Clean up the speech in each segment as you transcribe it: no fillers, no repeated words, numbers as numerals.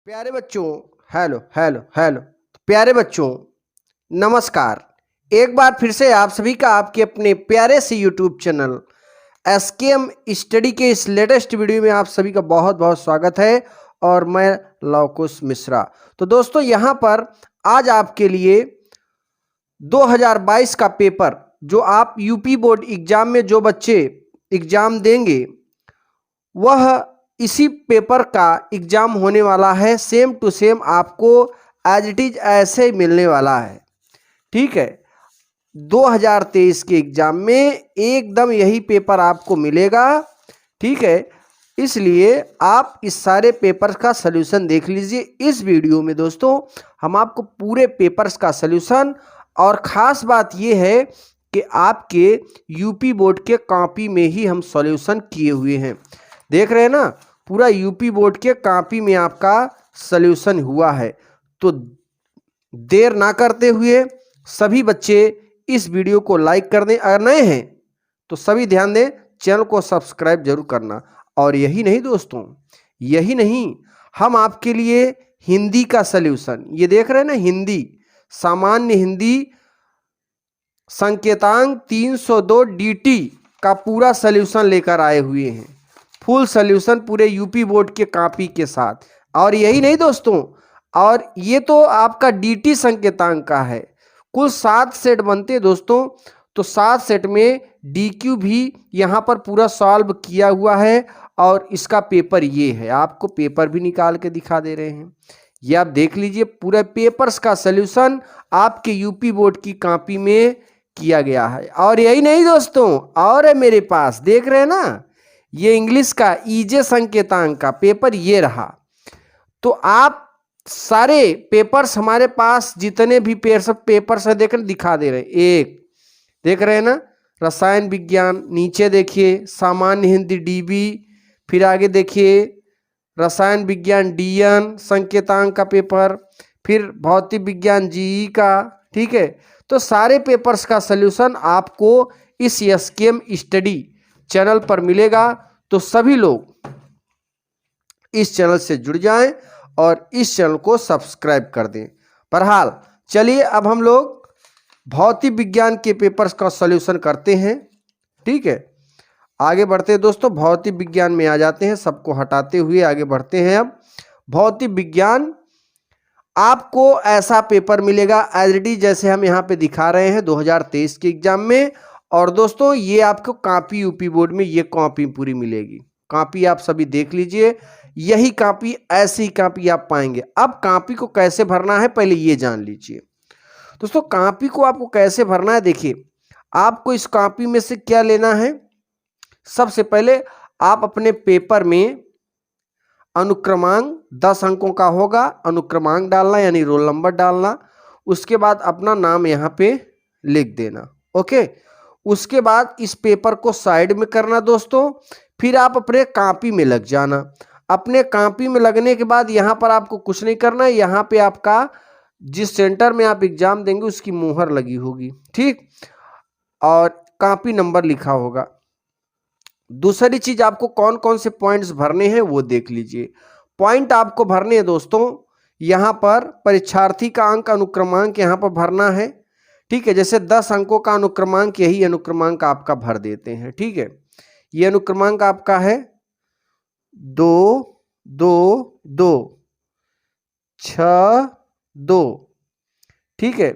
प्यारे बच्चों, hello hello hello. प्यारे बच्चों, नमस्कार। एक बार फिर से आप सभी का आपके अपने प्यारे से यूट्यूब चैनल एसकेएम स्टडी के इस लेटेस्ट वीडियो में आप सभी का बहुत बहुत स्वागत है। और मैं लवकुश मिश्रा। तो दोस्तों, यहाँ पर आज आपके लिए 2022 का पेपर, जो आप यूपी बोर्ड एग्जाम में जो बच्चे एग्जाम देंगे, वह इसी पेपर का एग्जाम होने वाला है। सेम टू सेम आपको एज इट इज ऐसे ही मिलने वाला है। ठीक है, 2023 के एग्जाम में एकदम यही पेपर आपको मिलेगा। ठीक है, इसलिए आप इस सारे पेपर्स का सलूशन देख लीजिए। इस वीडियो में दोस्तों हम आपको पूरे पेपर्स का सलूशन, और ख़ास बात यह है कि आपके यूपी बोर्ड के कॉपी में ही हम सॉल्यूशन किए हुए हैं। देख रहे हैं ना, पूरा यूपी बोर्ड के कॉपी में आपका सलूशन हुआ है। तो देर ना करते हुए सभी बच्चे इस वीडियो को लाइक कर दें। अगर नए हैं तो सभी ध्यान दें, चैनल को सब्सक्राइब जरूर करना। और यही नहीं दोस्तों, यही नहीं, हम आपके लिए हिंदी का सलूशन, ये देख रहे हैं ना, हिंदी सामान्य हिंदी संकेतांक 302 डीटी का पूरा सलूशन लेकर आए हुए हैं। फुल सलूशन पूरे यूपी बोर्ड के कॉपी के साथ। और यही नहीं दोस्तों, और ये तो आपका डीटी संकेतांक का है। कुल 7 सेट बनते हैं दोस्तों। तो 7 सेट में डीक्यू भी यहाँ पर पूरा सॉल्व किया हुआ है। और इसका पेपर ये है, आपको पेपर भी निकाल के दिखा दे रहे हैं। ये आप देख लीजिए, पूरे पेपर्स का सलूशन आपके यूपी बोर्ड की कॉपी में किया गया है। और यही नहीं दोस्तों, और है मेरे पास, देख रहे हैं ना, ये इंग्लिश का ईजे संकेतांक का पेपर ये रहा। तो आप सारे पेपर्स हमारे पास जितने भी पेपर्स है देख दिखा दे रहे हैं। एक देख रहे हैं ना, रसायन विज्ञान, नीचे देखिए सामान्य हिंदी डीबी, फिर आगे देखिए रसायन विज्ञान डीएन संकेतांक का पेपर, फिर भौतिक विज्ञान जीई का। ठीक है, तो सारे पेपर्स का सलूशन आपको इस एसकेएम स्टडी चैनल पर मिलेगा। तो सभी लोग इस चैनल से जुड़ जाएं और इस चैनल को सब्सक्राइब कर दें। बहरहाल चलिए, अब हम लोग भौतिक विज्ञान के पेपर्स का सॉल्यूशन करते हैं। ठीक है, आगे बढ़ते हैं दोस्तों, भौतिक विज्ञान में आ जाते हैं। सबको हटाते हुए आगे बढ़ते हैं। अब भौतिक विज्ञान, आपको ऐसा पेपर मिलेगा एज इट इज जैसे हम यहाँ पे दिखा रहे हैं 2023 के एग्जाम में। और दोस्तों, ये आपको कॉपी यूपी बोर्ड में ये कॉपी पूरी मिलेगी। कॉपी आप सभी देख लीजिए, यही कॉपी, ऐसी कॉपी आप पाएंगे। अब कॉपी को कैसे भरना है पहले ये जान लीजिए दोस्तों। कॉपी को आपको कैसे भरना है, देखिए, आपको इस कॉपी में से क्या लेना है। सबसे पहले आप अपने पेपर में अनुक्रमांक 10 अंकों का होगा, अनुक्रमांक डालना यानी रोल नंबर डालना। उसके बाद अपना नाम यहाँ पे लिख देना। ओके, उसके बाद इस पेपर को साइड में करना दोस्तों। फिर आप अपने कॉपी में लग जाना। अपने कॉपी में लगने के बाद यहाँ पर आपको कुछ नहीं करना है। यहाँ पे आपका जिस सेंटर में आप एग्जाम देंगे उसकी मुहर लगी होगी। ठीक, और कॉपी नंबर लिखा होगा। दूसरी चीज, आपको कौन कौन से पॉइंट्स भरने हैं वो देख लीजिए। पॉइंट आपको भरने हैं दोस्तों, यहां पर परीक्षार्थी का अंक अनुक्रमांक यहां पर भरना है। ठीक है, जैसे 10 अंकों का अनुक्रमांक, यही अनुक्रमांक आपका भर देते हैं। ठीक है, ये अनुक्रमांक आपका है 2 2 2 6 2। ठीक है,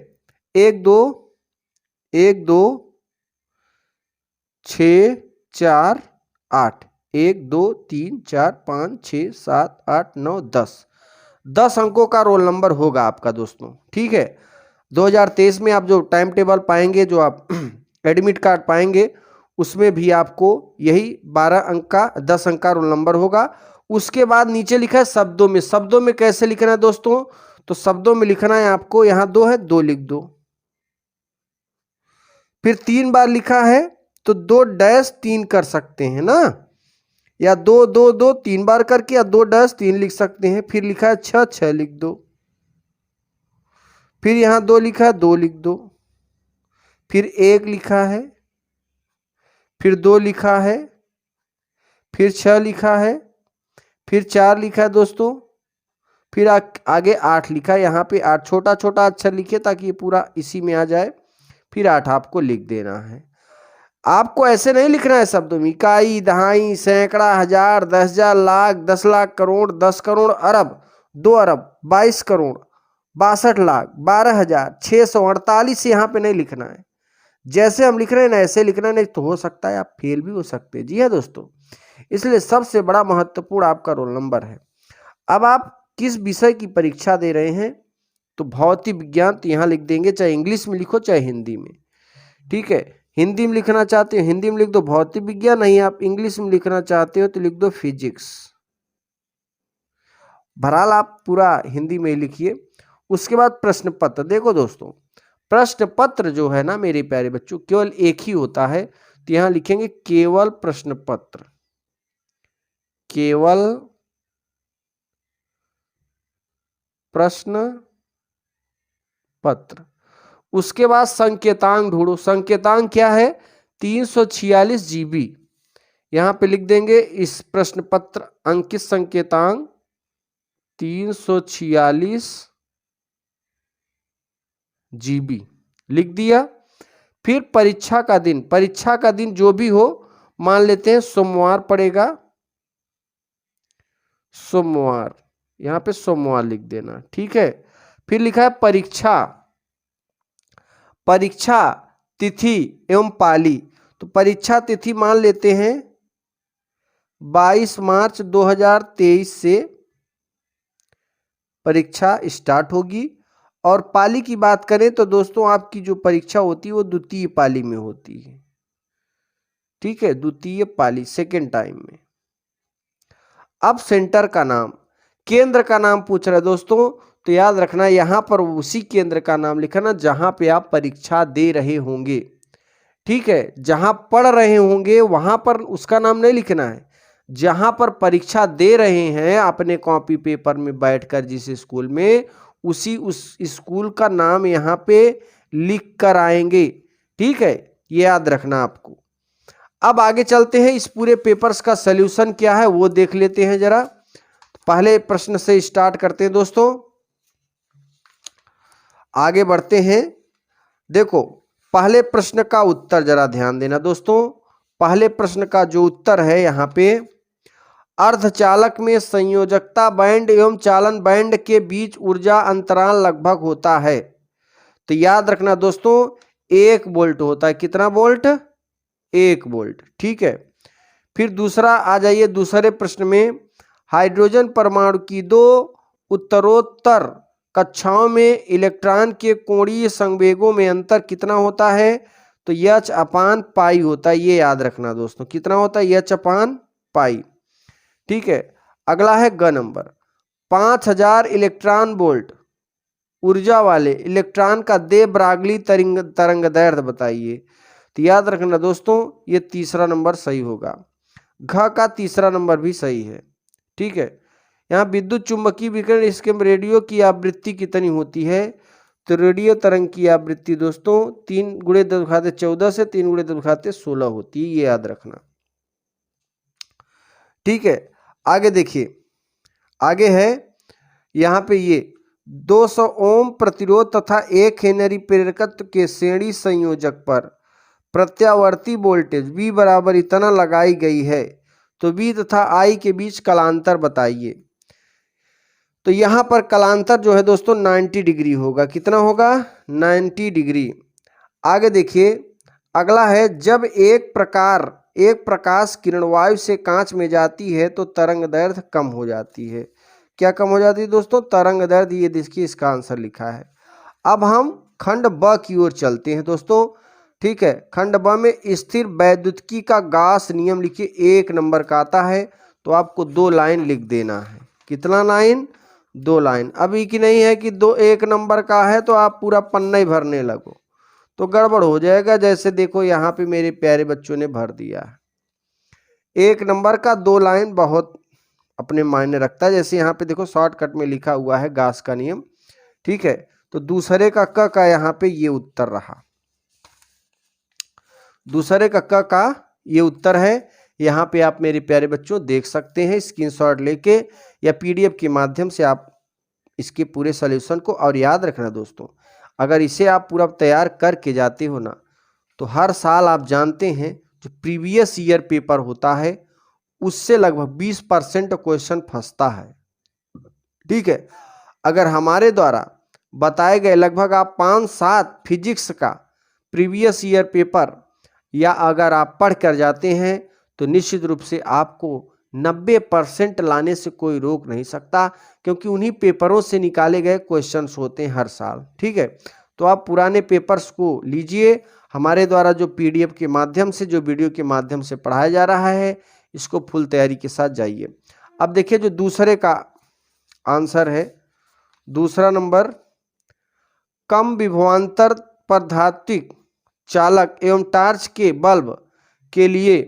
1 2 1 2 6 4 8, 1 2 3 4 5 6 7 8 9 10, 10 अंकों का रोल नंबर होगा आपका दोस्तों। ठीक है, 2023 में आप जो टाइम टेबल पाएंगे, जो आप एडमिट कार्ड पाएंगे, उसमें भी आपको यही 12 अंक का 10 अंक का रोल नंबर होगा। उसके बाद नीचे लिखा है शब्दों में। शब्दों में कैसे लिखना है दोस्तों, तो शब्दों में लिखना है आपको, यहां 2 है, 2 लिख दो। फिर 3 बार लिखा है तो 2-3 कर सकते हैं ना, या 2 2 2 3 बार करके, या 2-3 लिख सकते हैं। फिर लिखा है 6 6 लिख दो। फिर यहां 2 लिखा है, 2 लिख दो। फिर 1 लिखा है, फिर 2 लिखा है, फिर 6 लिखा है, फिर 4 लिखा है दोस्तों, फिर आगे 8 लिखा है, यहाँ पे 8 छोटा छोटा अक्षर लिखे ताकि ये पूरा इसी में आ जाए। फिर 8 आपको लिख देना है। आपको ऐसे नहीं लिखना है शब्दों में, इकाई, दहाई, सैकड़ा, हजार, 10,000, लाख, 10 लाख, करोड़, 10 करोड़, अरब, 2 अरब, 22 करोड़, 62 लाख, 12,648 यहाँ पे नहीं लिखना है। जैसे हम लिख रहे हैं ना ऐसे लिखना, नहीं तो हो सकता है आप फेल भी हो सकते हैं। जी है दोस्तों, इसलिए सबसे बड़ा महत्वपूर्ण आपका रोल नंबर है। अब आप किस विषय की परीक्षा दे रहे हैं, तो भौतिक विज्ञान, तो यहाँ लिख देंगे, चाहे इंग्लिश में लिखो चाहे हिंदी में। ठीक है, हिंदी में लिखना चाहते हो हिंदी में लिख दो भौतिक विज्ञान, नहीं आप इंग्लिश में लिखना चाहते हो तो लिख दो फिजिक्स। बहरहाल आप पूरा हिंदी में लिखिए। उसके बाद प्रश्न पत्र। देखो दोस्तों, प्रश्न पत्र जो है ना मेरे प्यारे बच्चों, केवल एक ही होता है, तो यहां लिखेंगे केवल प्रश्न पत्र, केवल प्रश्न पत्र। उसके बाद संकेतांक ढूंढो। संकेतांक क्या है? 346 GB। यहां पे लिख देंगे इस प्रश्न पत्र अंकित संकेतांक 346 GB लिख दिया। फिर परीक्षा का दिन, परीक्षा का दिन जो भी हो, मान लेते हैं सोमवार पड़ेगा, सोमवार, यहां पे सोमवार लिख देना। ठीक है, फिर लिखा है परीक्षा, परीक्षा तिथि एवं पाली, तो परीक्षा तिथि मान लेते हैं 22 मार्च 2023 से परीक्षा स्टार्ट होगी। और पाली की बात करें तो दोस्तों आपकी जो परीक्षा होती है वो द्वितीय पाली में होती है। ठीक है, द्वितीय पाली, सेकेंड टाइम में। अब सेंटर का नाम, केंद्र का नाम पूछ रहा है दोस्तों, तो याद रखना यहां पर उसी केंद्र का नाम लिखना जहां पे आप परीक्षा दे रहे होंगे। ठीक है, जहां पढ़ रहे होंगे वहां पर उसका नाम नहीं लिखना है, जहां पर परीक्षा दे रहे हैं अपने कॉपी पेपर में बैठकर जिस स्कूल में, उस स्कूल का नाम यहां पे लिख कर आएंगे। ठीक है, ये याद रखना आपको। अब आगे चलते हैं, इस पूरे पेपर्स का सॉल्यूशन क्या है वो देख लेते हैं जरा। पहले प्रश्न से स्टार्ट करते हैं दोस्तों, आगे बढ़ते हैं। देखो पहले प्रश्न का उत्तर जरा ध्यान देना दोस्तों। पहले प्रश्न का जो उत्तर है यहाँ पे, अर्धचालक में संयोजकता बैंड एवं चालन बैंड के बीच ऊर्जा अंतराल लगभग होता है, तो याद रखना दोस्तों 1 वोल्ट होता है। कितना वोल्ट? 1 वोल्ट। ठीक है, फिर दूसरा आ जाइए, दूसरे प्रश्न में हाइड्रोजन परमाणु की 2 उत्तरोत्तर कक्षाओं में इलेक्ट्रॉन के कोणीय संवेगों में अंतर कितना होता है, तो h अपान पाई होता है। ये याद रखना दोस्तों, कितना होता है? h अपान पाई। ठीक है, अगला है ग नंबर, 5000 इलेक्ट्रॉन वोल्ट ऊर्जा वाले इलेक्ट्रॉन का दे ब्रागली तरंग दैर्ध्य बताइए, तो याद रखना दोस्तों ये तीसरा नंबर सही होगा। घ का तीसरा नंबर भी सही है। ठीक है, यहाँ विद्युत चुंबकीय विकिरण इसके रेडियो की आवृत्ति कितनी होती है, तो रेडियो तरंग की आवृत्ति दोस्तों 3 × 10⁻14 से 3 × 10⁻16 होती है, ये याद रखना। ठीक है, आगे देखिए, आगे है यहाँ पे ये 200 ओम प्रतिरोध तथा 1 हेनरी प्रेरकत्व के श्रेणी संयोजक पर प्रत्यावर्ती वोल्टेज V बराबर इतना लगाई गई है, तो V तथा I के बीच कलांतर बताइए। तो यहाँ पर कलांतर जो है दोस्तों 90 डिग्री होगा। कितना होगा? 90 डिग्री। आगे देखिए, अगला है जब एक प्रकाश किरण वायु से कांच में जाती है तो तरंग दैर्ध्य कम हो जाती है। क्या कम हो जाती है दोस्तों? तरंग दैर्ध्य। ये देखिए इसका आंसर लिखा है। अब हम खंड ब की ओर चलते हैं दोस्तों। ठीक है, खंड ब में स्थिर वैद्युतिकी का गास नियम लिखिए, 1 नंबर का आता है, तो आपको 2 लाइन लिख देना है। कितना लाइन? 2 लाइन। अभी की नहीं है कि 1 नंबर का है तो आप पूरा पन्ना ही भरने लगो, तो गड़बड़ हो जाएगा। जैसे देखो यहाँ पे मेरे प्यारे बच्चों ने भर दिया है। 1 नंबर का 2 लाइन बहुत अपने मायने रखता है। जैसे यहाँ पे देखो शॉर्टकट में लिखा हुआ है गास का नियम। ठीक है, तो दूसरे का क का यहाँ पे ये उत्तर रहा। दूसरे का क का ये उत्तर है। यहाँ पे आप मेरे प्यारे बच्चों देख सकते हैं, स्क्रीनशॉट लेके या PDF के माध्यम से आप इसके पूरे सॉल्यूशन को। और याद रखना दोस्तों, अगर इसे आप पूरा तैयार करके जाते हो ना, तो हर साल आप जानते हैं जो प्रीवियस ईयर पेपर होता है उससे लगभग 20% क्वेश्चन फंसता है। ठीक है, अगर हमारे द्वारा बताए गए लगभग आप 5-7 फिजिक्स का प्रीवियस ईयर पेपर या अगर आप पढ़ कर जाते हैं तो निश्चित रूप से आपको 90% लाने से कोई रोक नहीं सकता, क्योंकि उन्हीं पेपरों से निकाले गए क्वेश्चंस होते हैं हर साल। ठीक है, तो आप पुराने पेपर्स को लीजिए, हमारे द्वारा जो पीडीएफ के माध्यम से, जो वीडियो के माध्यम से पढ़ाया जा रहा है, इसको फुल तैयारी के साथ जाइए। अब देखिए जो दूसरे का आंसर है, दूसरा नंबर, कम विभवांतर पर धात्विक चालक एवं टार्च के बल्ब के लिए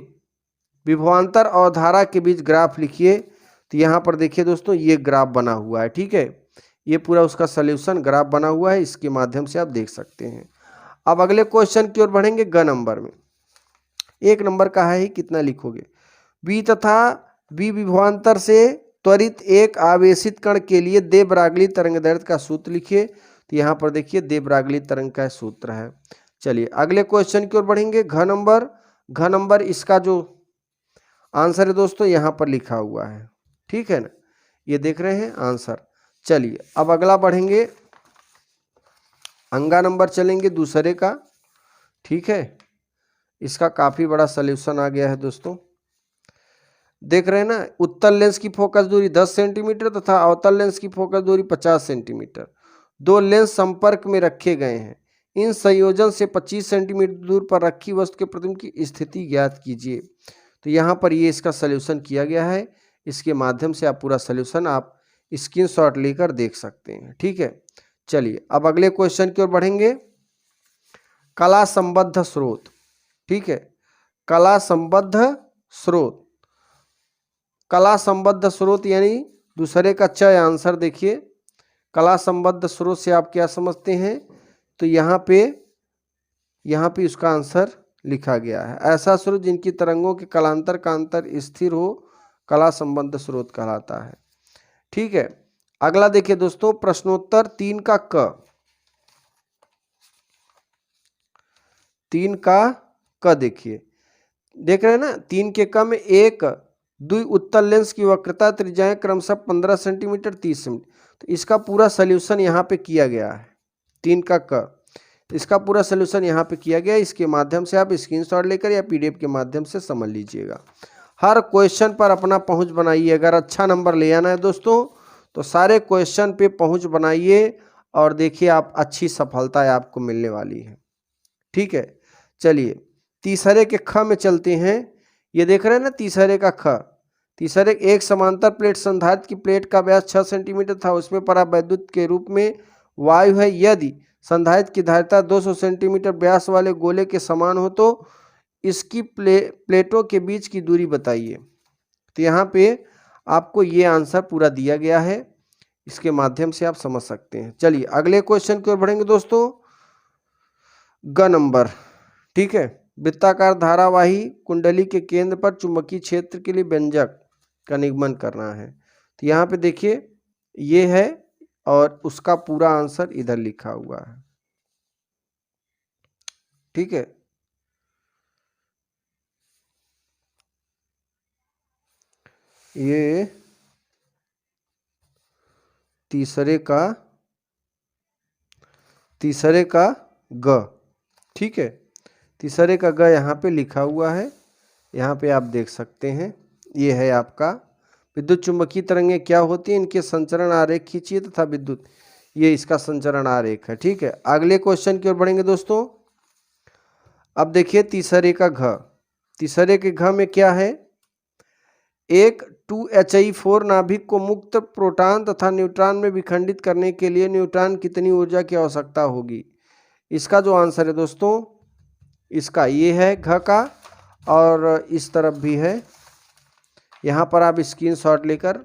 विभवांतर और धारा के बीच ग्राफ लिखिए। तो यहाँ पर देखिए दोस्तों, ये ग्राफ बना हुआ है। ठीक है, ये पूरा उसका सॉल्यूशन ग्राफ बना हुआ है, इसके माध्यम से आप देख सकते हैं। अब अगले क्वेश्चन की ओर बढ़ेंगे। ग नंबर में 1 नंबर का है ही, कितना लिखोगे? बी तथा बी विभवांतर से त्वरित एक आवेशित कण के लिए दे ब्रागली तरंगदैर्घ्य का सूत्र लिखिए। तो यहाँ पर देखिए दे ब्रागली तरंग का सूत्र है। चलिए अगले क्वेश्चन की ओर बढ़ेंगे। घ नंबर इसका जो आंसर है दोस्तों यहाँ पर लिखा हुआ है। ठीक है ना, ये देख रहे हैं आंसर। चलिए अब अगला बढ़ेंगे, अंगा नंबर चलेंगे दूसरे का। ठीक है, इसका काफी बड़ा सॉल्यूशन आ गया है दोस्तों। देख रहे हैं ना, उत्तल लेंस की फोकस दूरी 10 सेंटीमीटर तथा अवतल लेंस की फोकस दूरी 50 सेंटीमीटर, दो लेंस संपर्क में रखे गए हैं। इन संयोजन से 25 सेंटीमीटर दूर पर रखी वस्तु के प्रतिबिंब की स्थिति ज्ञात कीजिए। तो यहाँ पर ये इसका सॉल्यूशन किया गया है, इसके माध्यम से आप पूरा सॉल्यूशन आप स्क्रीनशॉट लेकर देख सकते हैं। ठीक है, चलिए अब अगले क्वेश्चन की ओर बढ़ेंगे। कला संबद्ध स्रोत। ठीक है, कला संबद्ध स्रोत, कला संबद्ध स्रोत यानी दूसरे का च आंसर देखिए। कला संबद्ध स्रोत से आप क्या समझते हैं? तो यहाँ पे उसका आंसर लिखा गया है, ऐसा स्रोत जिनकी तरंगों के कलांतर का अंतर स्थिर हो कला संबद्ध स्रोत कहलाता है। ठीक है, अगला देखिए दोस्तों, प्रश्नोत्तर 3 का क। 3 का क देखिए, देख रहे हैं ना, 3 के क में एक द्वि उत्तल लेंस की वक्रता त्रिज्याएं क्रमशः 15 सेंटीमीटर 30 सेंटीमीटर। तो इसका पूरा सॉल्यूशन यहाँ पे किया गया है। 3 का क, इसका पूरा सॉल्यूशन यहाँ पे किया गया है। इसके माध्यम से आप स्क्रीनशॉट लेकर या पीडीएफ के माध्यम से समझ लीजिएगा। हर क्वेश्चन पर अपना पहुंच बनाइए। अगर अच्छा नंबर ले आना है दोस्तों तो सारे क्वेश्चन पे पहुंच बनाइए और देखिए आप अच्छी सफलता आपको मिलने वाली है। ठीक है, चलिए तीसरे के ख में चलते हैं। ये देख रहे हैं ना, तीसरे का ख। तीसरे एक समांतर प्लेट संधारित्र की प्लेट का व्यास 6 सेंटीमीटर था, उसमें परावैद्युत के रूप में वायु है। यदि संधारित्र की धारिता 200 सेंटीमीटर व्यास वाले गोले के समान हो तो इसकी प्लेटों के बीच की दूरी बताइए। तो यहाँ पे आपको ये आंसर पूरा दिया गया है, इसके माध्यम से आप समझ सकते हैं। चलिए अगले क्वेश्चन की ओर बढ़ेंगे दोस्तों। ग नंबर। ठीक है, वृत्ताकार धारावाही कुंडली के केंद्र पर चुंबकीय क्षेत्र के लिए व्यंजक का निगमन करना है। तो यहाँ पे देखिए ये है और उसका पूरा आंसर इधर लिखा हुआ है। ठीक है, ये तीसरे का ग। ठीक है, तीसरे का ग यहाँ पे लिखा हुआ है, यहाँ पे आप देख सकते हैं। ये है आपका विद्युत चुंबकीय तरंगें क्या होती हैं, इनके संचरण आरेख खींचिए तथा विद्युत, ये इसका संचरण आरेख है। ठीक है, अगले क्वेश्चन की ओर बढ़ेंगे दोस्तों। अब देखिए तीसरे का घ। तीसरे के घ में क्या है? एक 2He4 नाभिक को मुक्त प्रोटॉन तथा न्यूट्रॉन में विखंडित करने के लिए न्यूट्रॉन कितनी ऊर्जा की आवश्यकता होगी? इसका जो आंसर है दोस्तों, इसका ये है घ का, और इस तरफ भी है। यहाँ पर आप स्क्रीनशॉट लेकर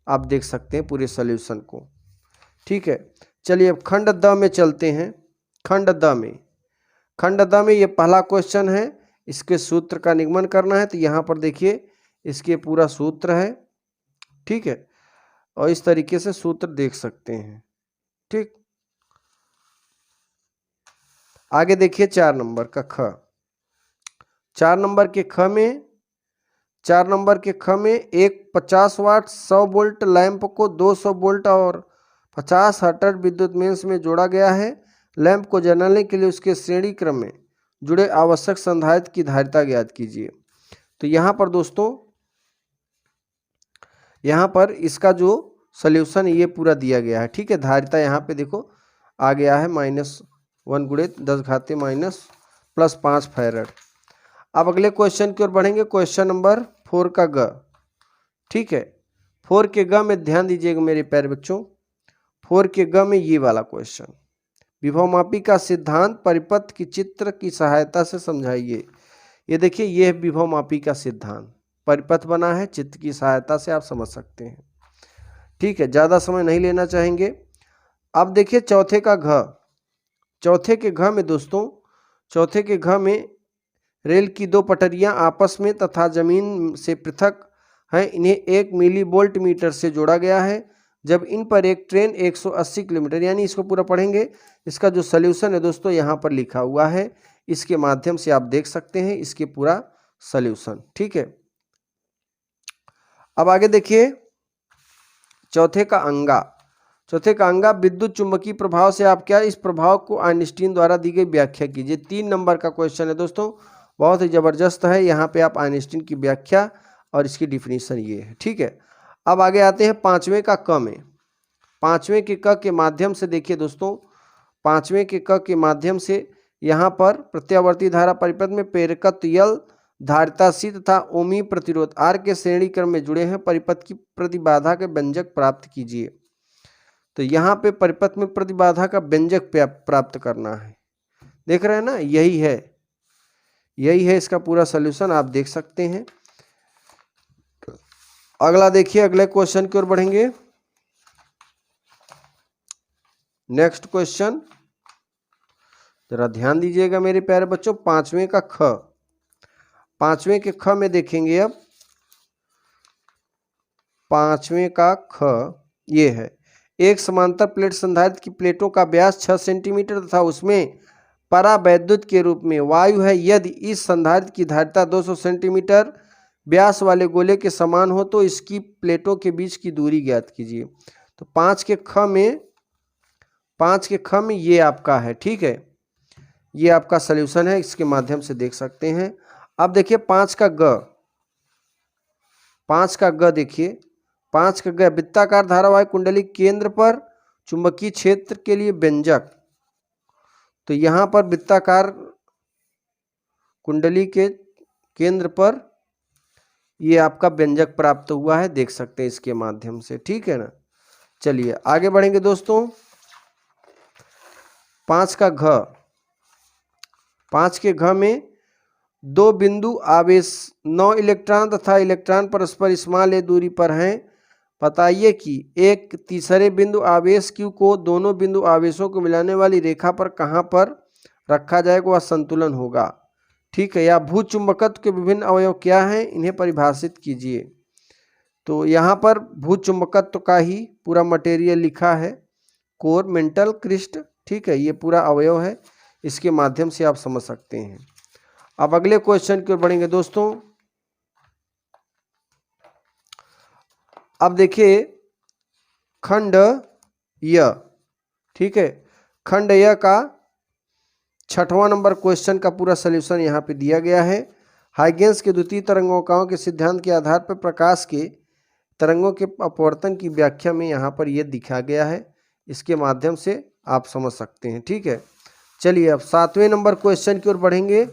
आप देख सकते हैं पूरे सॉल्यूशन को। ठीक है, चलिए अब खंड द में चलते हैं। खंड द में ये पहला क्वेश्चन है, इसके सूत्र का निगमन करना है। तो यहाँ पर देखिए इसके पूरा सूत्र है। ठीक है, और इस तरीके से सूत्र देख सकते हैं। ठीक, आगे देखिए 4 नंबर का ख। 4 नंबर के ख में 4 नंबर के ख में एक 50 वाट 100 वोल्ट लैंप को 200 वोल्ट और 50 हर्ट्ज विद्युत मेंस में जोड़ा गया है। लैंप को जलाने के लिए उसके श्रेणी क्रम में जुड़े आवश्यक संधारित्र की धारिता ज्ञात कीजिए। तो यहाँ पर दोस्तों, यहाँ पर इसका जो सॉल्यूशन ये पूरा दिया गया है। ठीक है, धारिता यहाँ पे देखो आ गया है -1 गुणे 10 घाते माइनस प्लस 5 फैरड। अब अगले क्वेश्चन की ओर बढ़ेंगे, क्वेश्चन नंबर 4 का ग। ठीक है, 4 के ग में ध्यान दीजिएगा मेरे प्यारे बच्चों। 4 के ग में ये वाला क्वेश्चन, विभवमापी का सिद्धांत परिपथ की चित्र की सहायता से समझाइए। ये देखिए, ये है विभवमापी का सिद्धांत, परिपथ बना है, चित्र की सहायता से आप समझ सकते हैं। ठीक है, ज़्यादा समय नहीं लेना चाहेंगे। अब देखिए चौथे का घ। चौथे के घ में दोस्तों, चौथे के घ में रेल की 2 पटरियां आपस में तथा जमीन से पृथक हैं। इन्हें 1 मिली वोल्ट मीटर से जोड़ा गया है। जब इन पर एक ट्रेन 180 किलोमीटर, यानी इसको पूरा पढ़ेंगे। इसका जो सॉल्यूशन है दोस्तों यहाँ पर लिखा हुआ है, इसके माध्यम से आप देख सकते हैं इसके पूरा सॉल्यूशन। ठीक है, अब आगे देखिए चौथे का अंगा। चौथे का अंगा, विद्युत चुंबकीय प्रभाव से आप क्या, इस प्रभाव को आइंस्टीन द्वारा दी गई व्याख्या कीजिए। 3 नंबर का क्वेश्चन है दोस्तों, बहुत ही जबरदस्त है। यहाँ पे आप आइंस्टीन की व्याख्या और इसकी डिफिनीशन ये है। ठीक है, अब आगे आते हैं 5वें का क में। 5वें के क के माध्यम से देखिए दोस्तों, 5वें के क के माध्यम से यहाँ पर प्रत्यावर्ती धारा परिपथ में प्रेरकत्व यल, धारिता सी तथा ओमी प्रतिरोध आर के श्रेणी क्रम में जुड़े हैं। परिपथ की प्रतिबाधा के व्यंजक प्राप्त कीजिए। तो यहाँ पे परिपथ में प्रतिबाधा का व्यंजक प्राप्त करना है। देख रहे हैं ना, यही है इसका पूरा सॉल्यूशन, आप देख सकते हैं। अगला देखिए, अगले क्वेश्चन की ओर बढ़ेंगे। नेक्स्ट क्वेश्चन, जरा ध्यान दीजिएगा मेरे प्यारे बच्चों। 5वें का ख। 5वें के ख में देखेंगे अब 5वें का ख ये है, एक समांतर प्लेट संधारित्र की प्लेटों का व्यास 6 सेंटीमीटर तथा उसमें परावैद्युत के रूप में वायु है। यदि इस संधारित्र की धारिता 200 सेंटीमीटर व्यास वाले गोले के समान हो तो इसकी प्लेटों के बीच की दूरी ज्ञात कीजिए। तो 5 के ख में ये आपका है। ठीक है, ये आपका सॉल्यूशन है, इसके माध्यम से देख सकते हैं। अब देखिए 5 का ग। 5 का ग देखिए, 5 का ग, वृत्ताकार धारावाहिक कुंडली केंद्र पर चुंबकीय क्षेत्र के लिए व्यंजक। तो यहाँ पर वृत्ताकार कुंडली के केंद्र पर ये आपका व्यंजक प्राप्त हुआ है, देख सकते हैं इसके माध्यम से। ठीक है ना, चलिए आगे बढ़ेंगे दोस्तों। 5 का घ। 5 के घ में 2 बिंदु आवेश 9 इलेक्ट्रॉन तथा इलेक्ट्रॉन परस्पर स्मॉल a दूरी पर हैं। बताइए कि एक तीसरे बिंदु आवेश Q को दोनों बिंदु आवेशों को मिलाने वाली रेखा पर कहाँ पर रखा जाएगा, वह संतुलन होगा। ठीक है, या भूचुंबकत्व के विभिन्न अवयव क्या हैं, इन्हें परिभाषित कीजिए। तो यहाँ पर भूचुंबकत्व का ही पूरा मटेरियल लिखा है, कोर, मेंटल, क्रिस्ट। ठीक है, ये पूरा अवयव है, इसके माध्यम से आप समझ सकते हैं। अब अगले क्वेश्चन की ओर बढ़ेंगे दोस्तों। अब देखिए खंड य। ठीक है, खंड य का 6वां नंबर क्वेश्चन का पूरा सॉल्यूशन यहाँ पे दिया गया है। हाइगेंस के द्वितीय तरंगों के सिद्धांत के आधार पर प्रकाश के तरंगों के अपवर्तन की व्याख्या में यहाँ पर यह दिखा गया है, इसके माध्यम से आप समझ सकते हैं। ठीक है, चलिए अब 7वें नंबर क्वेश्चन की ओर बढ़ेंगे।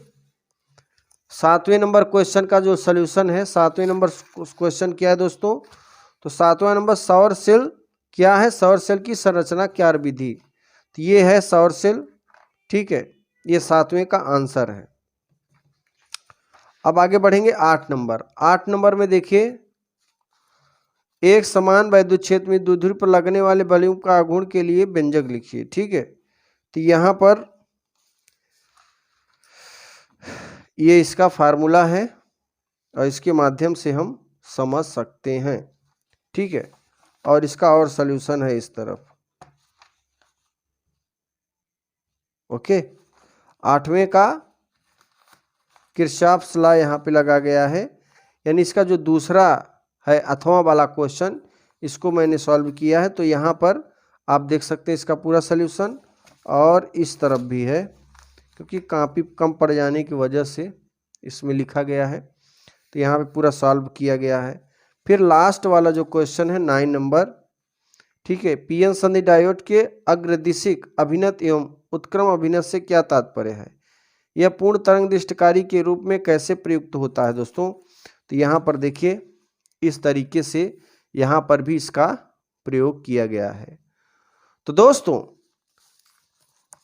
7वें नंबर क्वेश्चन का जो सॉल्यूशन है, 7वें नंबर क्वेश्चन क्या है दोस्तों, तो 7वां नंबर सौर सेल क्या है, सौर सेल की संरचना क्या विधि। तो ये है सौर सेल। ठीक है, ये 7वें का आंसर है। अब आगे बढ़ेंगे 8 नंबर। 8 नंबर में देखिए, एक समान वैद्युत क्षेत्र में द्विध्रुव पर लगने वाले बलों का आघूर्ण के लिए व्यंजक लिखिए। ठीक है, तो यहाँ पर ये इसका फार्मूला है और इसके माध्यम से हम समझ सकते हैं। ठीक है, और इसका और सॉल्यूशन है इस तरफ। ओके, 8वें का किरचॉफ्स लॉ यहाँ पे लगा गया है, यानी इसका जो दूसरा है अथवा वाला क्वेश्चन, इसको मैंने सॉल्व किया है। तो यहाँ पर आप देख सकते हैं इसका पूरा सॉल्यूशन, और इस तरफ भी है, क्योंकि काफ़ी कम पड़ जाने की वजह से इसमें लिखा गया है। तो यहाँ पे पूरा सॉल्व किया गया है। फिर लास्ट वाला जो क्वेश्चन है 9 नंबर, ठीक है, पीएन संधि डायोड के अग्रदिशिक अभिनत एवं उत्क्रम अभिनत से क्या तात्पर्य है? यह पूर्ण तरंग दृष्टिकारी के रूप में कैसे प्रयुक्त होता है दोस्तों? तो यहाँ पर देखिए इस तरीके से यहाँ पर भी इसका प्रयोग किया गया है। तो दोस्तों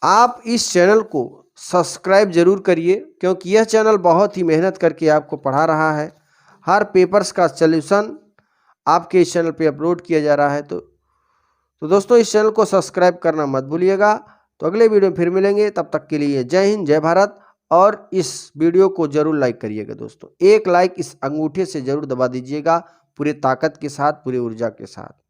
आप इस चैनल को सब्सक्राइब जरूर करिए, क्योंकि यह चैनल बहुत ही मेहनत करके आपको पढ़ा रहा है। हर पेपर्स का सॉल्यूशन आपके इस चैनल पे अपलोड किया जा रहा है। तो दोस्तों इस चैनल को सब्सक्राइब करना मत भूलिएगा। तो अगले वीडियो में फिर मिलेंगे, तब तक के लिए जय हिंद, जय भारत। और इस वीडियो को जरूर लाइक करिएगा दोस्तों, एक लाइक इस अंगूठे से जरूर दबा दीजिएगा, पूरे ताकत के साथ, पूरी ऊर्जा के साथ।